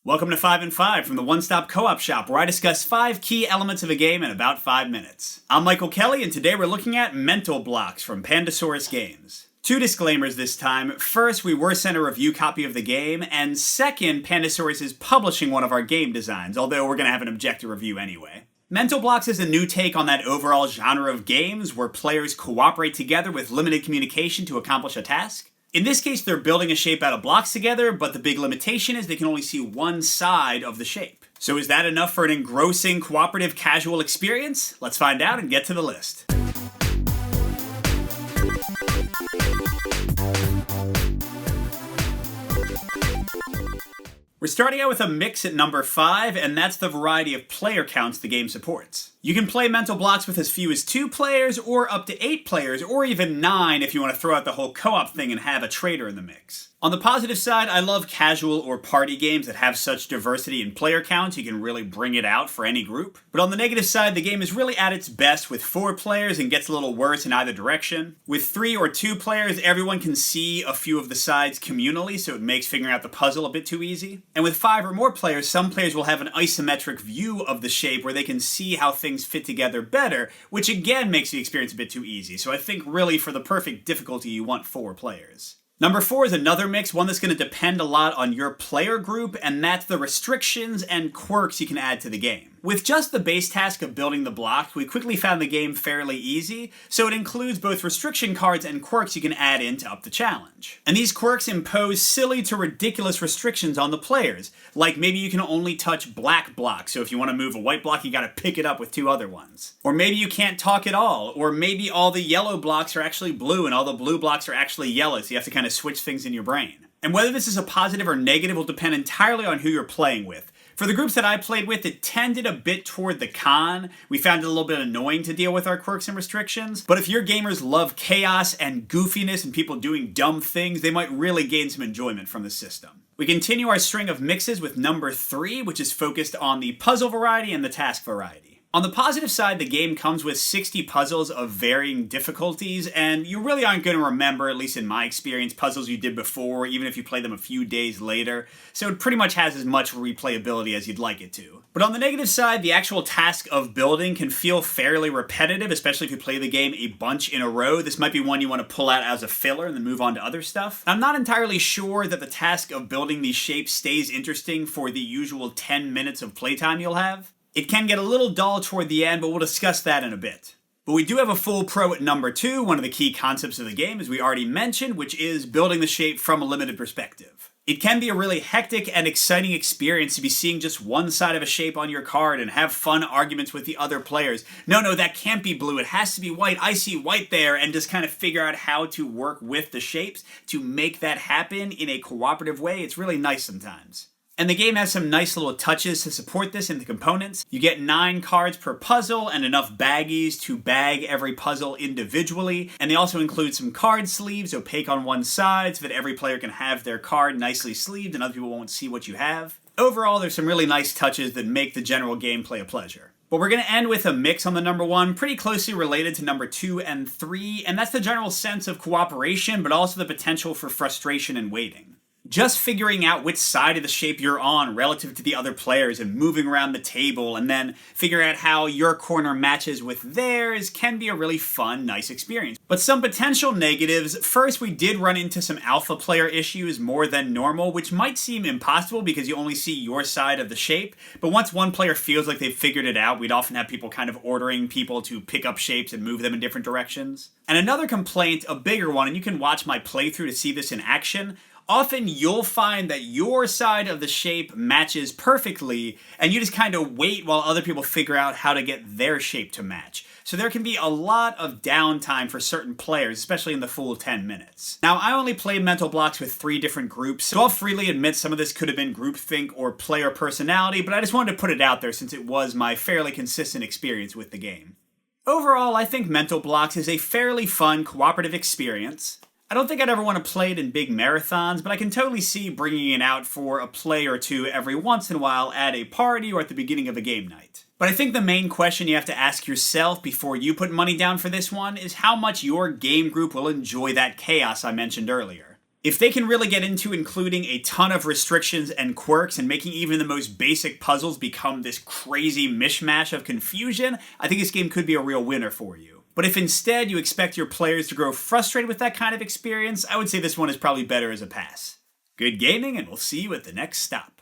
Welcome to 5 and 5 from the One Stop Co-op Shop, where I discuss 5 key elements of a game in about 5 minutes. I'm Michael Kelly, and today we're looking at mental blocks from Pandasaurus Games. 2 disclaimers this time. First, we were sent a review copy of the game, and second, Pandasaurus is publishing one of our game designs, although we're going to have an objective review anyway. Mental blocks is a new take on that overall genre of games where players cooperate together with limited communication to accomplish a task. In this case, they're building a shape out of blocks together, but the big limitation is they can only see one side of the shape. So is that enough for an engrossing, cooperative, casual experience? Let's find out and get to the list. We're starting out with a mix at number 5, and that's the variety of player counts the game supports. You can play mental blocks with as few as 2 players, or up to 8 players, or even 9 if you want to throw out the whole co-op thing and have a traitor in the mix. On the positive side, I love casual or party games that have such diversity in player counts you can really bring it out for any group. But on the negative side, the game is really at its best with 4 players and gets a little worse in either direction. With 3 or 2 players, everyone can see a few of the sides communally, so it makes figuring out the puzzle a bit too easy. And with 5 or more players, some players will have an isometric view of the shape where they can see how things fit together better, which again makes the experience a bit too easy. So I think really for the perfect difficulty, you want 4 players. Number 4 is another mix, one that's going to depend a lot on your player group, and that's the restrictions and quirks you can add to the game. With just the base task of building the blocks, we quickly found the game fairly easy, so it includes both restriction cards and quirks you can add in to up the challenge. And these quirks impose silly to ridiculous restrictions on the players, like maybe you can only touch black blocks, so if you want to move a white block, you gotta pick it up with 2 other ones. Or maybe you can't talk at all, or maybe all the yellow blocks are actually blue and all the blue blocks are actually yellow, so you have to kind of switch things in your brain. And whether this is a positive or negative will depend entirely on who you're playing with. For the groups that I played with, it tended a bit toward the con. We found it a little bit annoying to deal with our quirks and restrictions. But if your gamers love chaos and goofiness and people doing dumb things, they might really gain some enjoyment from the system. We continue our string of mixes with number 3, which is focused on the puzzle variety and the task variety. On the positive side, the game comes with 60 puzzles of varying difficulties, and you really aren't going to remember, at least in my experience, puzzles you did before, even if you play them a few days later, so it pretty much has as much replayability as you'd like it to. But on the negative side, the actual task of building can feel fairly repetitive, especially if you play the game a bunch in a row. This might be one you want to pull out as a filler and then move on to other stuff. I'm not entirely sure that the task of building these shapes stays interesting for the usual 10 minutes of playtime you'll have. It can get a little dull toward the end, but we'll discuss that in a bit. But we do have a full pro at number 2. One of the key concepts of the game, as we already mentioned, which is building the shape from a limited perspective. It can be a really hectic and exciting experience to be seeing just one side of a shape on your card and have fun arguments with the other players. No, that can't be blue, it has to be white, I see white there, and just kind of figure out how to work with the shapes to make that happen in a cooperative way. It's really nice sometimes. And the game has some nice little touches to support this in the components. You get 9 cards per puzzle and enough baggies to bag every puzzle individually. And they also include some card sleeves, opaque on one side, so that every player can have their card nicely sleeved and other people won't see what you have. Overall, there's some really nice touches that make the general gameplay a pleasure. But we're going to end with a mix on the number 1, pretty closely related to number 2 and 3, and that's the general sense of cooperation, but also the potential for frustration and waiting. Just figuring out which side of the shape you're on relative to the other players and moving around the table and then figuring out how your corner matches with theirs can be a really fun, nice experience. But some potential negatives. First, we did run into some alpha player issues more than normal, which might seem impossible because you only see your side of the shape. But once one player feels like they've figured it out, we'd often have people kind of ordering people to pick up shapes and move them in different directions. And another complaint, a bigger one, and you can watch my playthrough to see this in action, often you'll find that your side of the shape matches perfectly, and you just kind of wait while other people figure out how to get their shape to match. So there can be a lot of downtime for certain players, especially in the full 10 minutes. Now, I only played mental blocks with 3 different groups, so I'll freely admit some of this could have been groupthink or player personality, but I just wanted to put it out there since it was my fairly consistent experience with the game. Overall, I think mental blocks is a fairly fun, cooperative experience. I don't think I'd ever want to play it in big marathons, but I can totally see bringing it out for a play or 2 every once in a while at a party or at the beginning of a game night. But I think the main question you have to ask yourself before you put money down for this one is how much your game group will enjoy that chaos I mentioned earlier. If they can really get into including a ton of restrictions and quirks and making even the most basic puzzles become this crazy mishmash of confusion, I think this game could be a real winner for you. But if instead you expect your players to grow frustrated with that kind of experience, I would say this one is probably better as a pass. Good gaming, and we'll see you at the next stop.